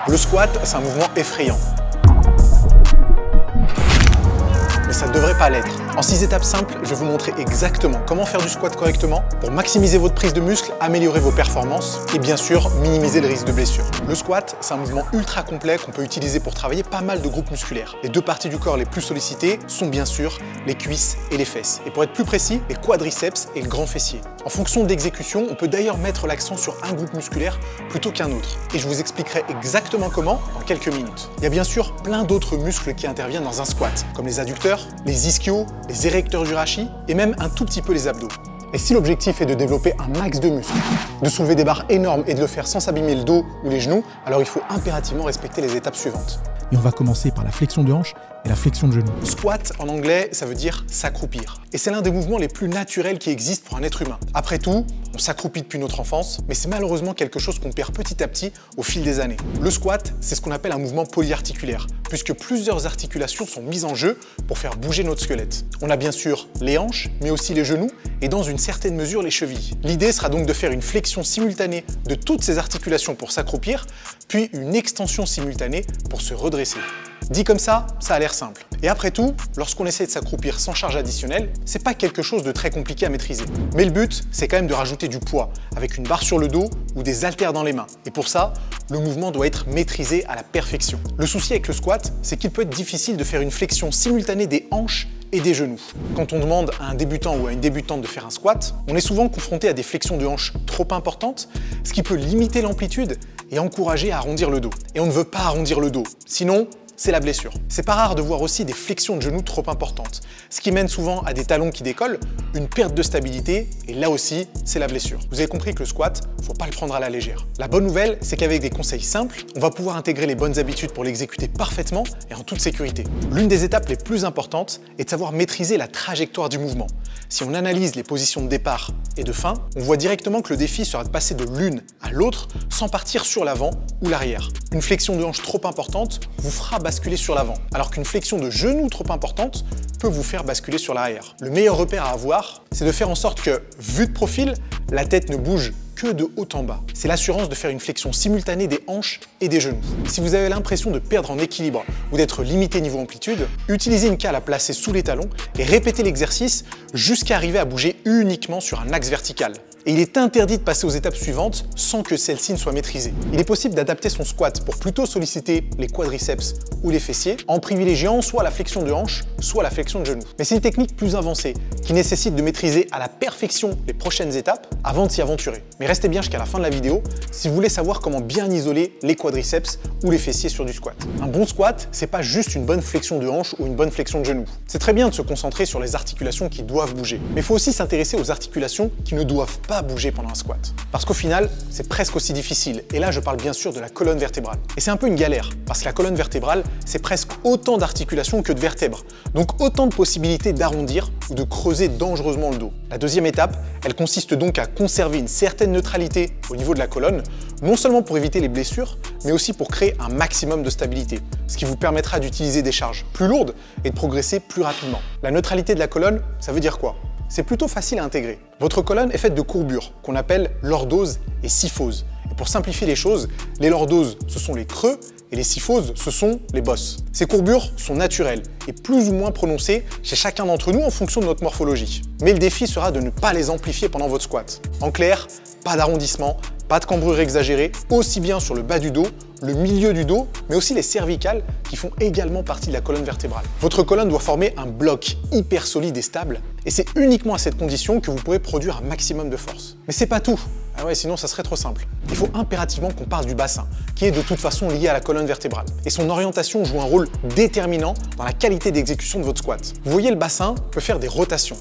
Le squat, c'est un mouvement effrayant. Mais ça ne devrait pas l'être. En 6 étapes simples, je vais vous montrer exactement comment faire du squat correctement pour maximiser votre prise de muscle, améliorer vos performances et bien sûr minimiser le risque de blessure. Le squat, c'est un mouvement ultra complet qu'on peut utiliser pour travailler pas mal de groupes musculaires. Les deux parties du corps les plus sollicitées sont bien sûr les cuisses et les fesses. Et pour être plus précis, les quadriceps et le grand fessier. En fonction de l'exécution, on peut d'ailleurs mettre l'accent sur un groupe musculaire plutôt qu'un autre. Et je vous expliquerai exactement comment en quelques minutes. Il y a bien sûr plein d'autres muscles qui interviennent dans un squat, comme les adducteurs, les ischios, les érecteurs du rachis et même un tout petit peu les abdos. Et si l'objectif est de développer un max de muscles, de soulever des barres énormes et de le faire sans s'abîmer le dos ou les genoux, alors il faut impérativement respecter les étapes suivantes. Et on va commencer par la flexion de hanche et la flexion de genou. Squat, en anglais, ça veut dire s'accroupir. Et c'est l'un des mouvements les plus naturels qui existent pour un être humain. Après tout, on s'accroupit depuis notre enfance, mais c'est malheureusement quelque chose qu'on perd petit à petit au fil des années. Le squat, c'est ce qu'on appelle un mouvement polyarticulaire, puisque plusieurs articulations sont mises en jeu pour faire bouger notre squelette. On a bien sûr les hanches, mais aussi les genoux, et dans une certaine mesure les chevilles. L'idée sera donc de faire une flexion simultanée de toutes ces articulations pour s'accroupir, puis une extension simultanée pour se redresser. Dit comme ça a l'air simple. Et après tout, lorsqu'on essaie de s'accroupir sans charge additionnelle, c'est pas quelque chose de très compliqué à maîtriser. Mais le but, c'est quand même de rajouter du poids, avec une barre sur le dos ou des haltères dans les mains. Et pour ça, le mouvement doit être maîtrisé à la perfection. Le souci avec le squat, c'est qu'il peut être difficile de faire une flexion simultanée des hanches et des genoux. Quand on demande à un débutant ou à une débutante de faire un squat, on est souvent confronté à des flexions de hanches trop importantes, ce qui peut limiter l'amplitude et encourager à arrondir le dos. Et on ne veut pas arrondir le dos, sinon c'est la blessure. C'est pas rare de voir aussi des flexions de genoux trop importantes, ce qui mène souvent à des talons qui décollent, une perte de stabilité, et là aussi, c'est la blessure. Vous avez compris que le squat, faut pas le prendre à la légère. La bonne nouvelle, c'est qu'avec des conseils simples, on va pouvoir intégrer les bonnes habitudes pour l'exécuter parfaitement et en toute sécurité. L'une des étapes les plus importantes est de savoir maîtriser la trajectoire du mouvement. Si on analyse les positions de départ et de fin, on voit directement que le défi sera de passer de l'une à l'autre sans partir sur l'avant ou l'arrière. Une flexion de hanche trop importante vous fera basculer sur l'avant, alors qu'une flexion de genou trop importante peut vous faire basculer sur l'arrière. Le meilleur repère à avoir, c'est de faire en sorte que, vu de profil, la tête ne bouge que de haut en bas. C'est l'assurance de faire une flexion simultanée des hanches et des genoux. Si vous avez l'impression de perdre en équilibre ou d'être limité niveau amplitude, utilisez une cale à placer sous les talons et répétez l'exercice jusqu'à arriver à bouger uniquement sur un axe vertical. Et il est interdit de passer aux étapes suivantes sans que celle-ci ne soit maîtrisée. Il est possible d'adapter son squat pour plutôt solliciter les quadriceps ou les fessiers en privilégiant soit la flexion de hanche, soit la flexion de genou. Mais c'est une technique plus avancée qui nécessite de maîtriser à la perfection les prochaines étapes avant de s'y aventurer. Mais restez bien jusqu'à la fin de la vidéo si vous voulez savoir comment bien isoler les quadriceps ou les fessiers sur du squat. Un bon squat, c'est pas juste une bonne flexion de hanche ou une bonne flexion de genou. C'est très bien de se concentrer sur les articulations qui doivent bouger, mais il faut aussi s'intéresser aux articulations qui ne doivent pas bouger pendant un squat. Parce qu'au final, c'est presque aussi difficile. Et là, je parle bien sûr de la colonne vertébrale. Et c'est un peu une galère, parce que la colonne vertébrale, c'est presque autant d'articulations que de vertèbres. Donc autant de possibilités d'arrondir ou de creuser dangereusement le dos. La deuxième étape, elle consiste donc à conserver une certaine neutralité au niveau de la colonne, non seulement pour éviter les blessures, mais aussi pour créer un maximum de stabilité, ce qui vous permettra d'utiliser des charges plus lourdes et de progresser plus rapidement. La neutralité de la colonne, ça veut dire quoi ? C'est plutôt facile à intégrer. Votre colonne est faite de courbures, qu'on appelle lordose et syphose. Et pour simplifier les choses, les lordoses, ce sont les creux, et les syphoses, ce sont les bosses. Ces courbures sont naturelles et plus ou moins prononcées chez chacun d'entre nous en fonction de notre morphologie. Mais le défi sera de ne pas les amplifier pendant votre squat. En clair, pas d'arrondissement, pas de cambrure exagérée, aussi bien sur le bas du dos, le milieu du dos, mais aussi les cervicales qui font également partie de la colonne vertébrale. Votre colonne doit former un bloc hyper solide et stable, et c'est uniquement à cette condition que vous pourrez produire un maximum de force. Mais c'est pas tout. Ah ouais, sinon ça serait trop simple. Il faut impérativement qu'on parle du bassin, qui est de toute façon lié à la colonne vertébrale. Et son orientation joue un rôle déterminant dans la qualité d'exécution de votre squat. Vous voyez, le bassin peut faire des rotations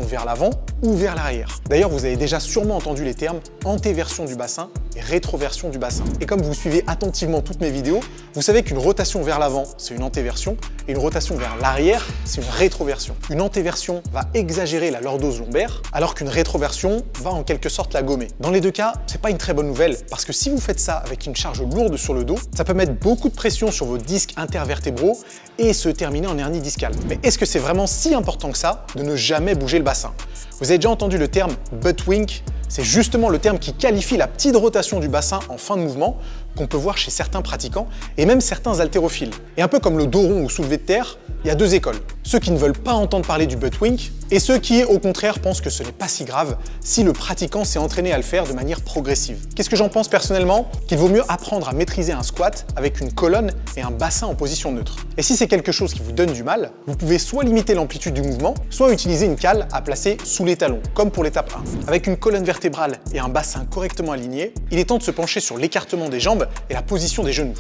vers l'avant ou vers l'arrière. D'ailleurs, vous avez déjà sûrement entendu les termes antéversion du bassin et rétroversion du bassin. Et comme vous suivez attentivement toutes mes vidéos, vous savez qu'une rotation vers l'avant, c'est une antéversion, et une rotation vers l'arrière, c'est une rétroversion. Une antéversion va exagérer la lordose lombaire, alors qu'une rétroversion va en quelque sorte la gommer. Dans les deux cas, c'est pas une très bonne nouvelle, parce que si vous faites ça avec une charge lourde sur le dos, ça peut mettre beaucoup de pression sur vos disques intervertébraux et se terminer en hernie discale. Mais est-ce que c'est vraiment si important que ça de ne jamais bouger le bassin? Vous avez déjà entendu le terme butt wink? C'est justement le terme qui qualifie la petite rotation du bassin en fin de mouvement qu'on peut voir chez certains pratiquants et même certains haltérophiles. Et un peu comme le dos rond ou soulevé de terre, il y a deux écoles. Ceux qui ne veulent pas entendre parler du butt wink et ceux qui, au contraire, pensent que ce n'est pas si grave si le pratiquant s'est entraîné à le faire de manière progressive. Qu'est-ce que j'en pense personnellement? Qu'il vaut mieux apprendre à maîtriser un squat avec une colonne et un bassin en position neutre. Et si c'est quelque chose qui vous donne du mal, vous pouvez soit limiter l'amplitude du mouvement, soit utiliser une cale à placer sous les talons, comme pour l'étape 1. Avec une colonne vertébrale et un bassin correctement aligné, il est temps de se pencher sur l'écartement des jambes et la position des genoux.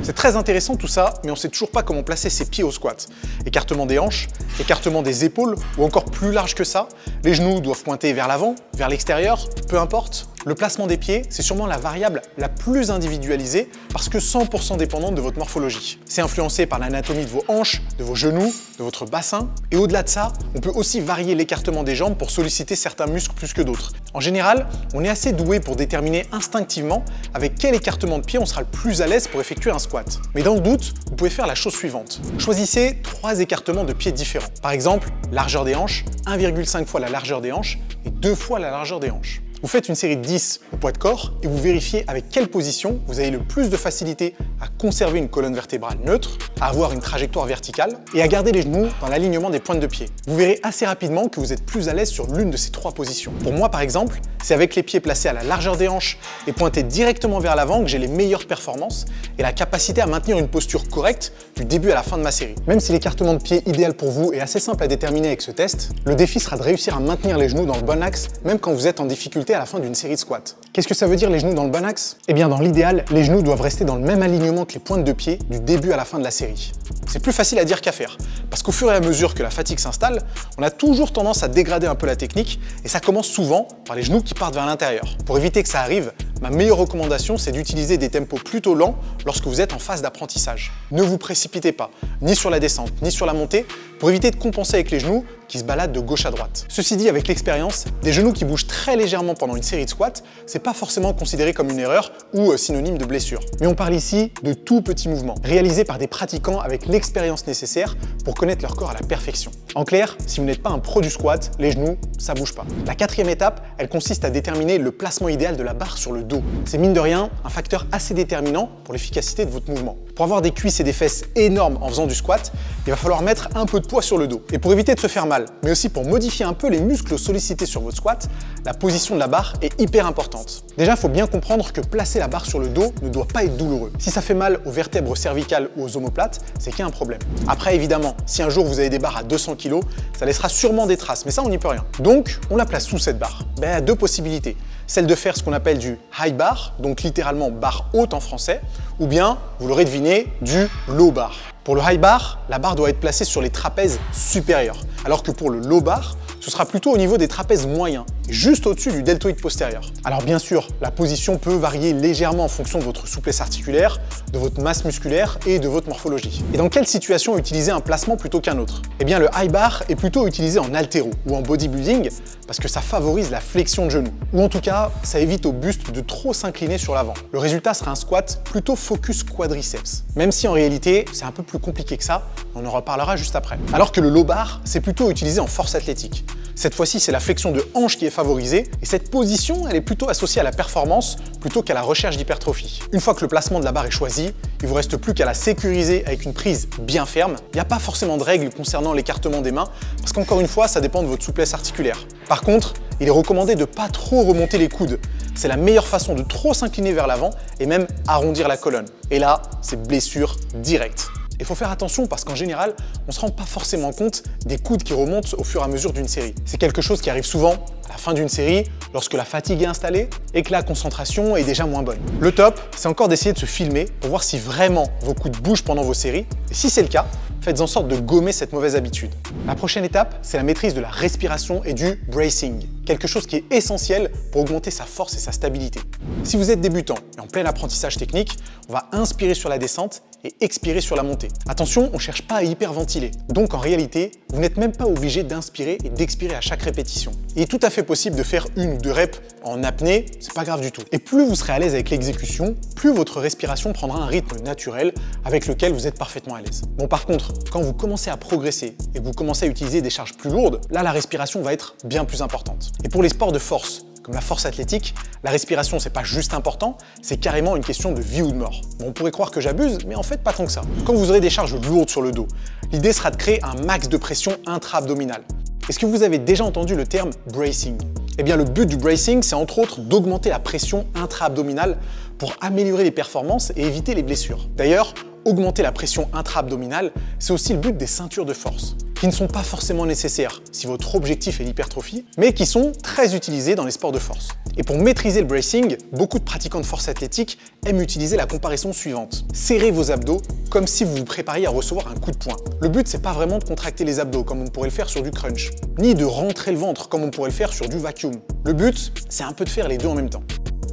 C'est très intéressant tout ça, mais on ne sait toujours pas comment placer ses pieds au squat. Écartement des hanches, écartement des épaules, ou encore plus large que ça, les genoux doivent pointer vers l'avant, vers l'extérieur, peu importe. Le placement des pieds, c'est sûrement la variable la plus individualisée parce que 100% dépendante de votre morphologie. C'est influencé par l'anatomie de vos hanches, de vos genoux, de votre bassin. Et au-delà de ça, on peut aussi varier l'écartement des jambes pour solliciter certains muscles plus que d'autres. En général, on est assez doué pour déterminer instinctivement avec quel écartement de pied on sera le plus à l'aise pour effectuer un squat. Mais dans le doute, vous pouvez faire la chose suivante. Choisissez 3 écartements de pieds différents. Par exemple, largeur des hanches, 1,5 fois la largeur des hanches et 2 fois la largeur des hanches. Vous faites une série de 10 au poids de corps et vous vérifiez avec quelle position vous avez le plus de facilité à conserver une colonne vertébrale neutre, à avoir une trajectoire verticale et à garder les genoux dans l'alignement des pointes de pied. Vous verrez assez rapidement que vous êtes plus à l'aise sur l'une de ces 3 positions. Pour moi par exemple, c'est avec les pieds placés à la largeur des hanches et pointés directement vers l'avant que j'ai les meilleures performances et la capacité à maintenir une posture correcte du début à la fin de ma série. Même si l'écartement de pied idéal pour vous est assez simple à déterminer avec ce test, le défi sera de réussir à maintenir les genoux dans le bon axe même quand vous êtes en difficulté à la fin d'une série de squats. Qu'est-ce que ça veut dire les genoux dans le bon axe? Eh bien dans l'idéal, les genoux doivent rester dans le même alignement que les pointes de pied du début à la fin de la série. C'est plus facile à dire qu'à faire, parce qu'au fur et à mesure que la fatigue s'installe, on a toujours tendance à dégrader un peu la technique et ça commence souvent par les genoux qui partent vers l'intérieur. Pour éviter que ça arrive, ma meilleure recommandation c'est d'utiliser des tempos plutôt lents lorsque vous êtes en phase d'apprentissage. Ne vous précipitez pas, ni sur la descente, ni sur la montée, pour éviter de compenser avec les genoux qui se baladent de gauche à droite. Ceci dit, avec l'expérience, des genoux qui bougent très légèrement pendant une série de squats, c'est pas forcément considéré comme une erreur ou synonyme de blessure. Mais on parle ici de tout petits mouvements, réalisés par des pratiquants avec l'expérience nécessaire pour connaître leur corps à la perfection. En clair, si vous n'êtes pas un pro du squat, les genoux, ça bouge pas. La 4e étape, elle consiste à déterminer le placement idéal de la barre sur le dos. C'est mine de rien un facteur assez déterminant pour l'efficacité de votre mouvement. Pour avoir des cuisses et des fesses énormes en faisant du squat, il va falloir mettre un peu de poids sur le dos. Et pour éviter de se faire mal, mais aussi pour modifier un peu les muscles sollicités sur votre squat, la position de la barre est hyper importante. Déjà, il faut bien comprendre que placer la barre sur le dos ne doit pas être douloureux. Si ça fait mal aux vertèbres cervicales ou aux omoplates, c'est qu'il y a un problème. Après, évidemment, si un jour vous avez des barres à 200 kg, ça laissera sûrement des traces, mais ça, on n'y peut rien. Donc, on la place sous cette barre. Ben, il y a 2 possibilités. Celle de faire ce qu'on appelle du high bar, donc littéralement barre haute en français, ou bien, vous l'aurez deviné, du low bar. Pour le high bar, la barre doit être placée sur les trapèzes supérieurs, alors que pour le low bar, ce sera plutôt au niveau des trapèzes moyens, juste au-dessus du deltoïde postérieur. Alors bien sûr, la position peut varier légèrement en fonction de votre souplesse articulaire, de votre masse musculaire et de votre morphologie. Et dans quelle situation utiliser un placement plutôt qu'un autre? Eh bien le high bar est plutôt utilisé en haltéro ou en bodybuilding parce que ça favorise la flexion de genoux. Ou en tout cas, ça évite au buste de trop s'incliner sur l'avant. Le résultat sera un squat plutôt focus quadriceps. Même si en réalité, c'est un peu plus compliqué que ça, on en reparlera juste après. Alors que le low bar, c'est plutôt utilisé en force athlétique. Cette fois-ci, c'est la flexion de hanche qui est favorisée et cette position, elle est plutôt associée à la performance plutôt qu'à la recherche d'hypertrophie. Une fois que le placement de la barre est choisi, il vous reste plus qu'à la sécuriser avec une prise bien ferme. Il n'y a pas forcément de règles concernant l'écartement des mains parce qu'encore une fois, ça dépend de votre souplesse articulaire. Par contre, il est recommandé de ne pas trop remonter les coudes. C'est la meilleure façon de trop s'incliner vers l'avant et même arrondir la colonne. Et là, c'est blessure directe. Il faut faire attention parce qu'en général, on ne se rend pas forcément compte des coudes qui remontent au fur et à mesure d'une série. C'est quelque chose qui arrive souvent à la fin d'une série, lorsque la fatigue est installée et que la concentration est déjà moins bonne. Le top, c'est encore d'essayer de se filmer pour voir si vraiment vos coudes bougent pendant vos séries. Et si c'est le cas, faites en sorte de gommer cette mauvaise habitude. La prochaine étape, c'est la maîtrise de la respiration et du bracing. Quelque chose qui est essentiel pour augmenter sa force et sa stabilité. Si vous êtes débutant et en plein apprentissage technique, on va inspirer sur la descente et expirer sur la montée. Attention, on ne cherche pas à hyperventiler. Donc en réalité, vous n'êtes même pas obligé d'inspirer et d'expirer à chaque répétition. Il est tout à fait possible de faire 1 ou 2 reps en apnée, c'est pas grave du tout. Et plus vous serez à l'aise avec l'exécution, plus votre respiration prendra un rythme naturel avec lequel vous êtes parfaitement à l'aise. Bon, par contre, quand vous commencez à progresser et que vous commencez à utiliser des charges plus lourdes, là la respiration va être bien plus importante. Et pour les sports de force, Comme la force athlétique, la respiration c'est pas juste important, c'est carrément une question de vie ou de mort. Bon, on pourrait croire que j'abuse, mais en fait pas tant que ça. Quand vous aurez des charges lourdes sur le dos, l'idée sera de créer un max de pression intra-abdominale. Est-ce que vous avez déjà entendu le terme bracing? Eh bien le but du bracing, c'est entre autres d'augmenter la pression intra-abdominale pour améliorer les performances et éviter les blessures. D'ailleurs, augmenter la pression intra-abdominale, c'est aussi le but des ceintures de force, qui ne sont pas forcément nécessaires si votre objectif est l'hypertrophie, mais qui sont très utilisées dans les sports de force. Et pour maîtriser le bracing, beaucoup de pratiquants de force athlétique aiment utiliser la comparaison suivante. Serrez vos abdos comme si vous vous prépariez à recevoir un coup de poing. Le but, c'est pas vraiment de contracter les abdos comme on pourrait le faire sur du crunch, ni de rentrer le ventre comme on pourrait le faire sur du vacuum. Le but, c'est un peu de faire les deux en même temps.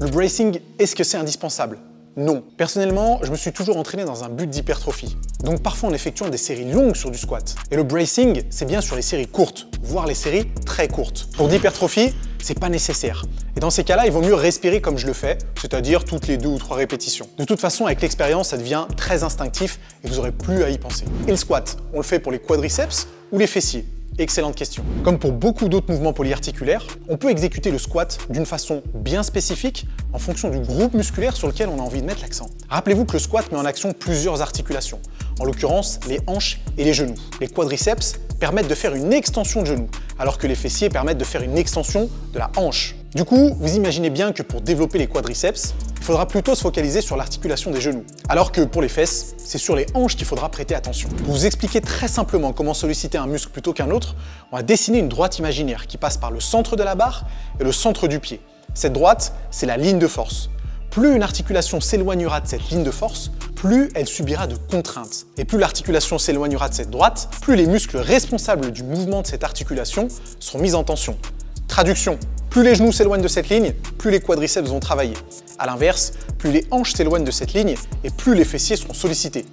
Le bracing, est-ce que c'est indispensable? Non. Personnellement, je me suis toujours entraîné dans un but d'hypertrophie. Donc parfois en effectuant des séries longues sur du squat. Et le bracing, c'est bien sur les séries courtes, voire les séries très courtes. Pour l'hypertrophie, c'est pas nécessaire. Et dans ces cas-là, il vaut mieux respirer comme je le fais, c'est-à-dire toutes les 2 ou 3 répétitions. De toute façon, avec l'expérience, ça devient très instinctif et vous n'aurez plus à y penser. Et le squat, on le fait pour les quadriceps ou les fessiers? Excellente question. Comme pour beaucoup d'autres mouvements polyarticulaires, on peut exécuter le squat d'une façon bien spécifique en fonction du groupe musculaire sur lequel on a envie de mettre l'accent. Rappelez-vous que le squat met en action plusieurs articulations, en l'occurrence les hanches et les genoux. Les quadriceps permettent de faire une extension de genou, alors que les fessiers permettent de faire une extension de la hanche. Du coup, vous imaginez bien que pour développer les quadriceps, il faudra plutôt se focaliser sur l'articulation des genoux. Alors que pour les fesses, c'est sur les hanches qu'il faudra prêter attention. Pour vous expliquer très simplement comment solliciter un muscle plutôt qu'un autre, on va dessiner une droite imaginaire qui passe par le centre de la barre et le centre du pied. Cette droite, c'est la ligne de force. Plus une articulation s'éloignera de cette ligne de force, plus elle subira de contraintes. Et plus l'articulation s'éloignera de cette droite, plus les muscles responsables du mouvement de cette articulation seront mis en tension. Traduction, plus les genoux s'éloignent de cette ligne, plus les quadriceps vont travailler. A l'inverse, plus les hanches s'éloignent de cette ligne et plus les fessiers seront sollicités.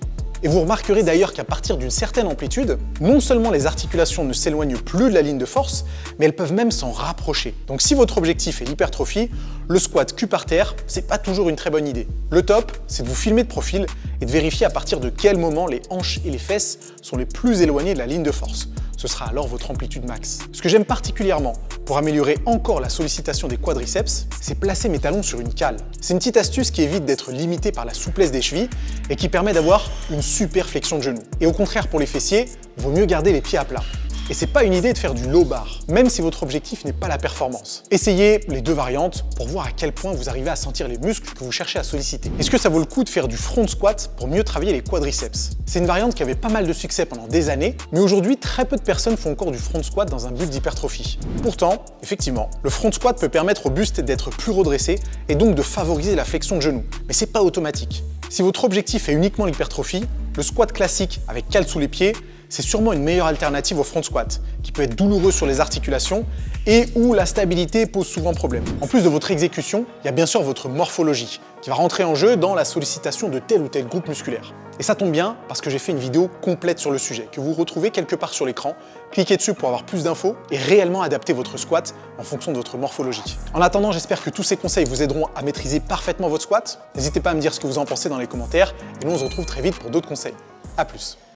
Et vous remarquerez d'ailleurs qu'à partir d'une certaine amplitude, non seulement les articulations ne s'éloignent plus de la ligne de force, mais elles peuvent même s'en rapprocher. Donc si votre objectif est l'hypertrophie, le squat cul par terre, c'est pas toujours une très bonne idée. Le top, c'est de vous filmer de profil et de vérifier à partir de quel moment les hanches et les fesses sont les plus éloignées de la ligne de force. Ce sera alors votre amplitude max. Ce que j'aime particulièrement pour améliorer encore la sollicitation des quadriceps, c'est placer mes talons sur une cale. C'est une petite astuce qui évite d'être limité par la souplesse des chevilles et qui permet d'avoir une super flexion de genou. Et au contraire pour les fessiers, vaut mieux garder les pieds à plat. Et c'est pas une idée de faire du low bar, même si votre objectif n'est pas la performance. Essayez les deux variantes pour voir à quel point vous arrivez à sentir les muscles que vous cherchez à solliciter. Est-ce que ça vaut le coup de faire du front squat pour mieux travailler les quadriceps? C'est une variante qui avait pas mal de succès pendant des années, mais aujourd'hui, très peu de personnes font encore du front squat dans un but d'hypertrophie. Pourtant, effectivement, le front squat peut permettre au buste d'être plus redressé et donc de favoriser la flexion de genou. Mais c'est pas automatique. Si votre objectif est uniquement l'hypertrophie, le squat classique avec cale sous les pieds, c'est sûrement une meilleure alternative au front squat, qui peut être douloureux sur les articulations et où la stabilité pose souvent problème. En plus de votre exécution, il y a bien sûr votre morphologie, qui va rentrer en jeu dans la sollicitation de tel ou tel groupe musculaire. Et ça tombe bien, parce que j'ai fait une vidéo complète sur le sujet, que vous retrouvez quelque part sur l'écran. Cliquez dessus pour avoir plus d'infos et réellement adapter votre squat en fonction de votre morphologie. En attendant, j'espère que tous ces conseils vous aideront à maîtriser parfaitement votre squat. N'hésitez pas à me dire ce que vous en pensez dans les commentaires, et nous on se retrouve très vite pour d'autres conseils. A plus.